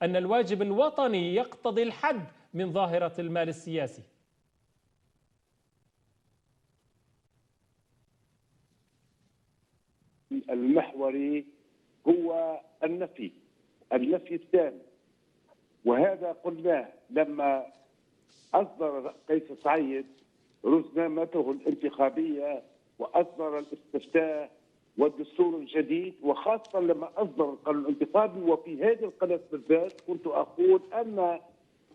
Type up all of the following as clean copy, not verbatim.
أن الواجب الوطني يقتضي الحد من ظاهرة المال السياسي؟ المحوري هو النفي التام، وهذا قلناه لما أصدر قيس سعيد رزنامته الانتخابية وأصدر الاستفتاء والدستور الجديد، وخاصة لما أصدر القانون الانتخابي. وفي هذه القناة بالذات كنت أقول أن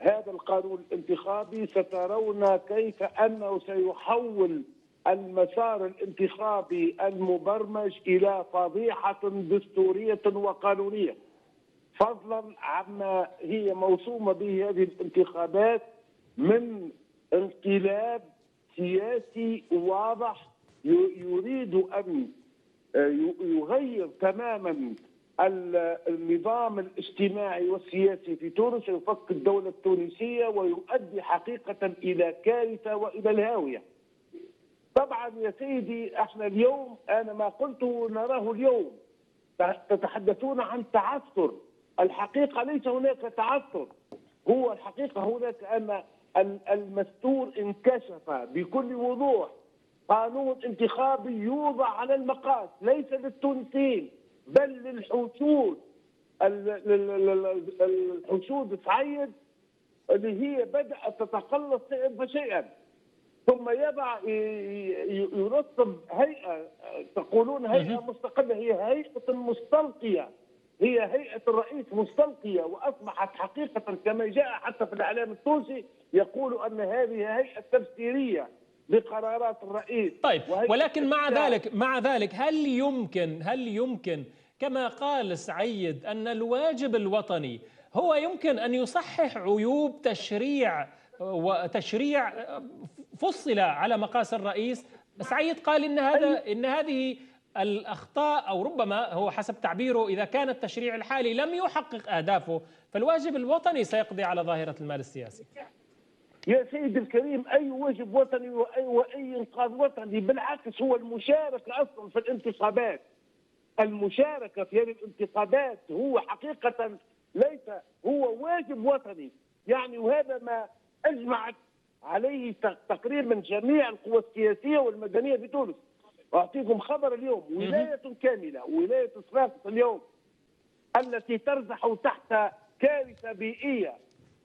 هذا القانون الانتخابي سترون كيف أنه سيحول المسار الانتخابي المبرمج إلى فضيحة دستورية وقانونية، فضلا عما هي موسومة به هذه الانتخابات من انقلاب سياسي واضح يريد أن يغير تماما النظام الاجتماعي والسياسي في تونس، ويفك الدولة التونسية ويؤدي حقيقة إلى كارثة وإلى الهاوية. طبعا يا سيدي احنا اليوم، أنا ما قلته نراه اليوم، تتحدثون عن تعثر. الحقيقة ليس هناك تعثر، هو الحقيقة هناك أن المستور انكشف بكل وضوح. قانون انتخابي يوضع على المقاس ليس للتونسيين بل للحشود، الحشود سعيد اللي هي بدأت تتقلص شيئا فشيئا، ثم يضع يرتب هيئة، تقولون هيئة مستقلة، هي هيئة مستلقية، هي هيئة الرئيس مستلقية، وأصبحت حقيقة كما جاء حتى في الإعلام التونسي يقول أن هذه هيئة تفسيرية لقرارات الرئيس. طيب، ولكن مع ذلك هل يمكن كما قال سعيد أن الواجب الوطني هو يمكن أن يصحح عيوب تشريع فصل على مقاس الرئيس؟ سعيد قال إن هذه الأخطاء، أو ربما هو حسب تعبيره إذا كان التشريع الحالي لم يحقق أهدافه فالواجب الوطني سيقضي على ظاهرة المال السياسي. يا سيدي الكريم، أي واجب وطني وأي إنقاذ وطني؟ بالعكس، هو المشاركة أصلا في الانتخابات، المشاركة في هذه الانتخابات هو حقيقة ليس هو واجب وطني يعني، وهذا ما أجمعت عليه تقريبا جميع القوى السياسية والمدنية في تونس. أعطيكم خبر اليوم، ولاية كاملة، ولاية صفاقس اليوم التي ترزح تحت كارثة بيئية،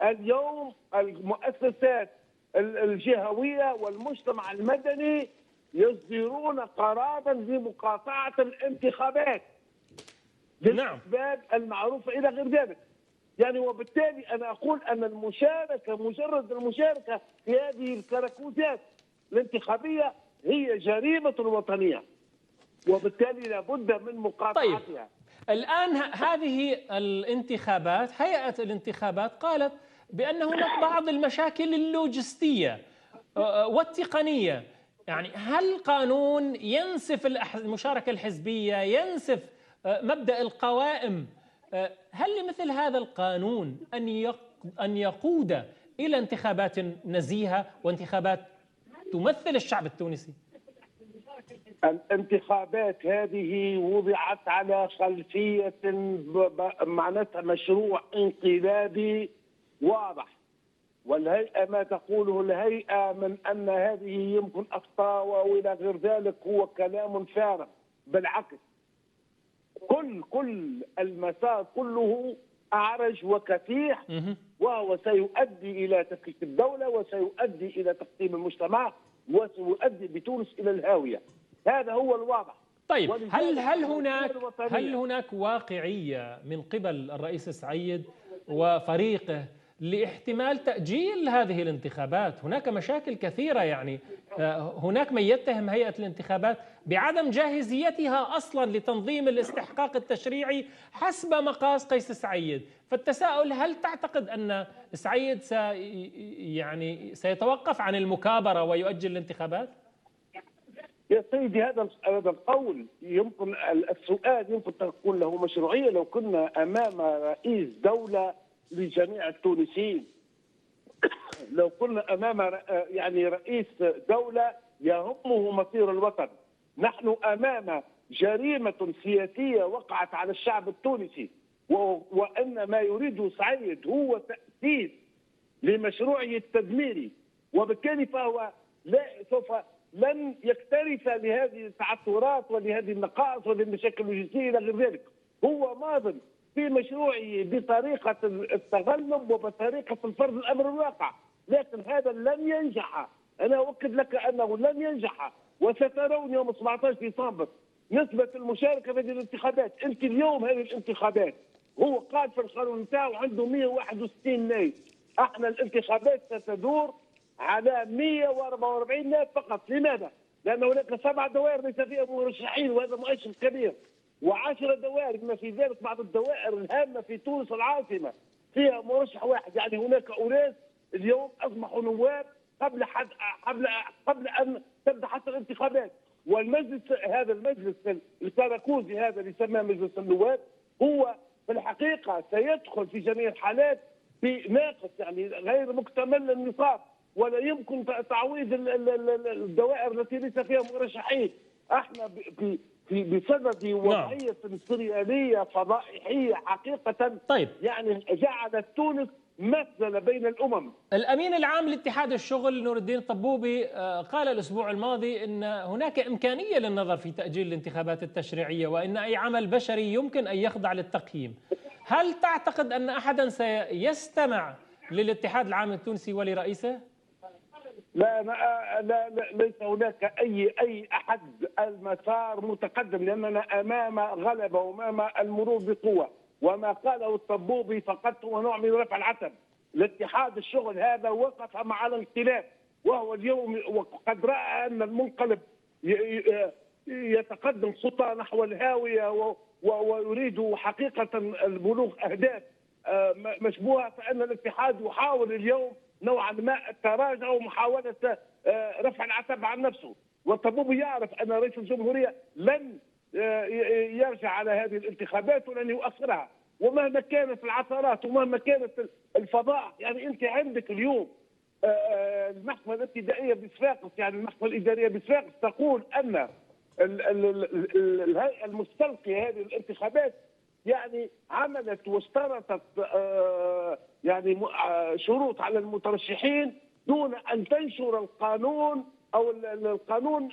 اليوم المؤسسات الجهوية والمجتمع المدني يصدرون قرارا بمقاطعة الانتخابات للأسباب المعروفة إلى غير ذلك. يعني وبالتالي أنا أقول أن المشاركة، مجرد المشاركة في هذه الكراكوزات الانتخابية هي جريمة وطنية، وبالتالي لابد من مقاطعتها. طيب، الآن هذه الانتخابات، هيئة الانتخابات قالت بأن هناك بعض المشاكل اللوجستية والتقنية. يعني هل قانون ينسف المشاركة الحزبية، ينسف مبدأ القوائم، هل لمثل هذا القانون أن يقود إلى انتخابات نزيهة وانتخابات تمثل الشعب التونسي؟ الانتخابات هذه وضعت على خلفية معناتها مشروع انقلابي واضح، والهيئة ما تقوله الهيئة من أن هذه يمكن أخطاء وإلى غير ذلك هو كلام فارغ. بالعكس، كل المسار كله أعرج وكفيح، وهو سيؤدي إلى تفكيك الدولة وسيؤدي إلى تقسيم المجتمع وسيؤدي بتونس إلى الهاوية. هذا هو الواضح. طيب، هل هناك واقعية من قبل الرئيس سعيد وفريقه لاحتمال تأجيل هذه الانتخابات؟ هناك مشاكل كثيرة، يعني هناك من يتهم هيئة الانتخابات بعدم جاهزيتها أصلا لتنظيم الاستحقاق التشريعي حسب مقاس قيس سعيد. فالتساؤل، هل تعتقد أن سعيد سيتوقف عن المكابرة ويؤجل الانتخابات؟ يا سيدي، هذا القول يمكن السؤال يمكن تكون له مشروعية لو كنا أمام رئيس دولة لجميع التونسيين، لو كنا أمام رئيس دولة يهمه مصير الوطن. نحن أمام جريمة سياسية وقعت على الشعب التونسي، وأن ما يريده سعيد هو تأسيس لمشروعه التدميري، وبالتالي فهو سوف لن يكترث لهذه التعثرات ولهذه النقائص ولهذه المشاكل اللوجستيه الى غير ذلك. هو ماض في مشروعه بطريقه التغلب وبطريقه الفرض الامر الواقع، لكن هذا لن ينجح. انا اؤكد لك انه لن ينجح، وسترون يوم 17 ديسمبر نسبه المشاركه في هذه الانتخابات. انت اليوم هذه الانتخابات هو قال في القانون نتاعو عنده 161 نائب، احنا الانتخابات ستدور على 144 نائب فقط. لماذا؟ لان هناك 7 دوائر ليس فيها مرشحين، وهذا مؤشر كبير، و10 دوائر بما في ذلك بعض الدوائر الهامه في تونس العاصمه فيها مرشح واحد. يعني هناك اناس اليوم اصبحوا نواب قبل ان تبدا حتى الانتخابات. والمجلس هذا المجلس الساراكوزي هذا اللي يسمى مجلس النواب هو في الحقيقه سيدخل في جميع الحالات بناقص، يعني غير مكتمل النصاب، ولا يمكن تعويض الدوائر التي ليس فيها مرشحين. احنا بصدد وضعيه سرياليه فضائحيه حقيقه. طيب، يعني جعلت تونس مثل بين الامم. الامين العام لاتحاد الشغل نور الدين الطبوبي قال الاسبوع الماضي ان هناك امكانيه للنظر في تاجيل الانتخابات التشريعيه، وان اي عمل بشري يمكن ان يخضع للتقييم. هل تعتقد ان احدا سيستمع للاتحاد العام التونسي ولرئيسه؟ لا, ليس هناك اي احد. المسار متقدم لاننا امام غلبه وامام المرور بقوه، وما قاله الطبوبي فقط هو نوع من رفع العتب. الاتحاد الشغل هذا وقف مع الانقلاب، وهو اليوم وقد راى ان المنقلب يتقدم خطى نحو الهاويه ويريد حقيقه البلوغ اهداف مشبوهه، فان الاتحاد يحاول اليوم نوعا ما التراجع ومحاوله رفع العتب عن نفسه. والطبوبي يعرف ان رئيس الجمهوريه لن يرجع على هذه الانتخابات ولن يؤخرها، ومهما كانت العثرات ومهما كانت الفضائح. يعني انت عندك اليوم المحكمه الابتدائيه بصفاقس، يعني المحكمه الاداريه بصفاقس تقول ان الهيئه المستلقيه هذه الانتخابات يعني عملت واشترطت يعني شروط على المترشحين دون ان تنشر القانون او القانون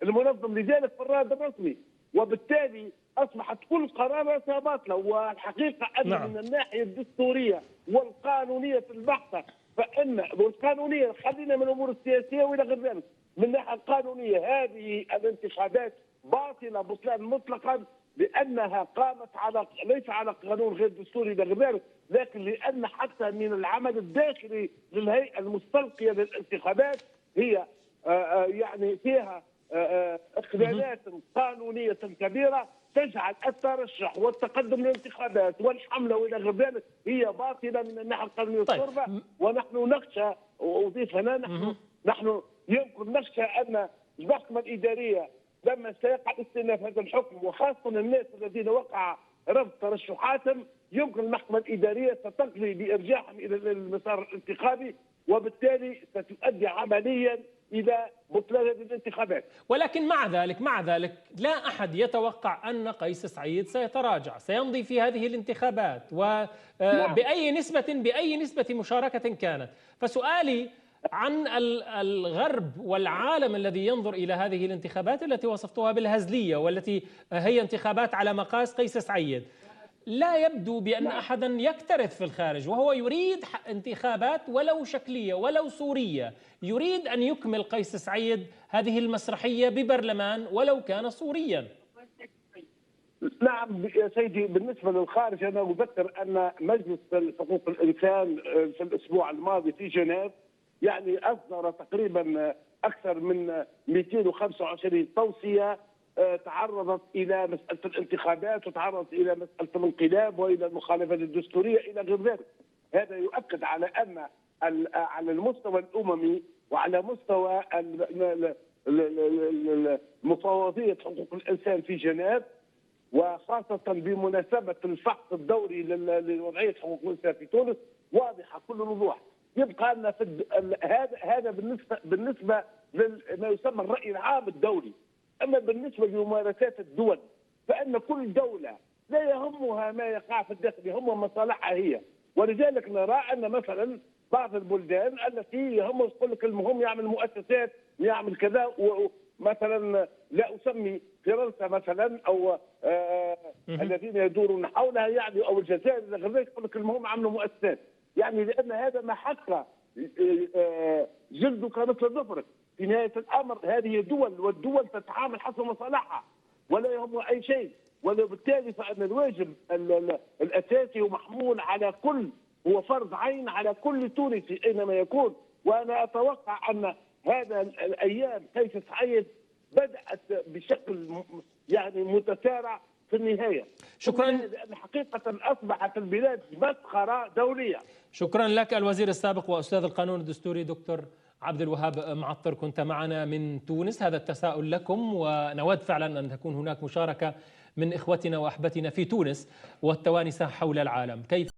المنظم لذلك في الرائد الرسمي، وبالتالي اصبحت كل قراراتها باطله. والحقيقه ان من الناحيه الدستوريه والقانونيه البحته فان والقانونيه، خلينا من الامور السياسيه والى غير ذلك، من الناحيه القانونيه هذه الانتخابات باطله بطلان مطلقا، لانها قامت ليس على قانون غير دستوري الى غير ذلك، لكن لان حتى من العمل الداخلي للهيئه المستلقيه للانتخابات هي يعني فيها اخلالات قانونيه كبيره تجعل الترشح والتقدم للانتخابات والحمله والى غير ذلك هي باطله من الناحيه القانونيه الصلبه. ونحن نخشى، واضيف هنا نحن يمكن نخشى ان المحكمه الاداريه لما سيقع استئناف هذا الحكم، وخاصه الناس الذين وقع رفض ترشحاتهم، يمكن المحكمه الاداريه ستقضي بارجاعهم الى المسار الانتخابي، وبالتالي ستؤدي عمليا الى بطلان هذه الانتخابات. ولكن مع ذلك لا احد يتوقع ان قيس سعيد سيتراجع، سيمضي في هذه الانتخابات وباي نسبه مشاركه كانت. فسؤالي عن الغرب والعالم الذي ينظر إلى هذه الانتخابات التي وصفتها بالهزلية والتي هي انتخابات على مقاس قيس سعيد، لا يبدو بأن أحدا يكترث في الخارج، وهو يريد انتخابات ولو شكلية ولو صورية، يريد أن يكمل قيس سعيد هذه المسرحية ببرلمان ولو كان صوريا. نعم يا سيدي، بالنسبة للخارج أنا أذكر أن مجلس حقوق الإنسان في الأسبوع الماضي في جنيف يعني أصدر تقريبا أكثر من 225 توصية تعرضت إلى مسألة الانتخابات وتعرضت إلى مسألة الانقلاب وإلى المخالفات الدستورية إلى غير ذلك. هذا يؤكد على أن على المستوى الأممي وعلى مستوى مفوضية حقوق الإنسان في جنيف، وخاصة بمناسبة الفحص الدوري لوضعية حقوق الإنسان في تونس، واضحة كل الوضوح. يبقى أن هذا بالنسبة لما يسمى الرأي العام الدولي. أما بالنسبة لممارسات الدول فإن كل دولة لا يهمها ما يقع في الداخل، يهمها مصالحها هي. ولذلك نرى ان مثلا بعض البلدان التي يهم يقول لك المهم يعمل مؤسسات، يعمل كذا، مثلا لا اسمي فرنسا مثلا او الذين يدورون حولها يعني، او الجزائر الى غير ذلك، يقول لك المهم عملوا مؤسسات، يعني لان هذا ما حق جلدك مثل ظفرك. في نهايه الامر هذه دول، والدول تتعامل حسب مصالحها ولا يهمها اي شيء، وبالتالي فان الواجب الاساسي ومحمول على كل، هو فرض عين على كل تونسي اينما يكون. وانا اتوقع ان هذا الايام قيس سعيد بدات بشكل يعني متسارع في النهايه. شكرا. لان حقيقه اصبحت البلاد مسخره دوليه. شكرا لك الوزير السابق واستاذ القانون الدستوري دكتور عبد الوهاب معطر، كنت معنا من تونس. هذا التساؤل لكم، ونود فعلا ان تكون هناك مشاركه من اخوتنا واحبتنا في تونس والتوانسه حول العالم. كيف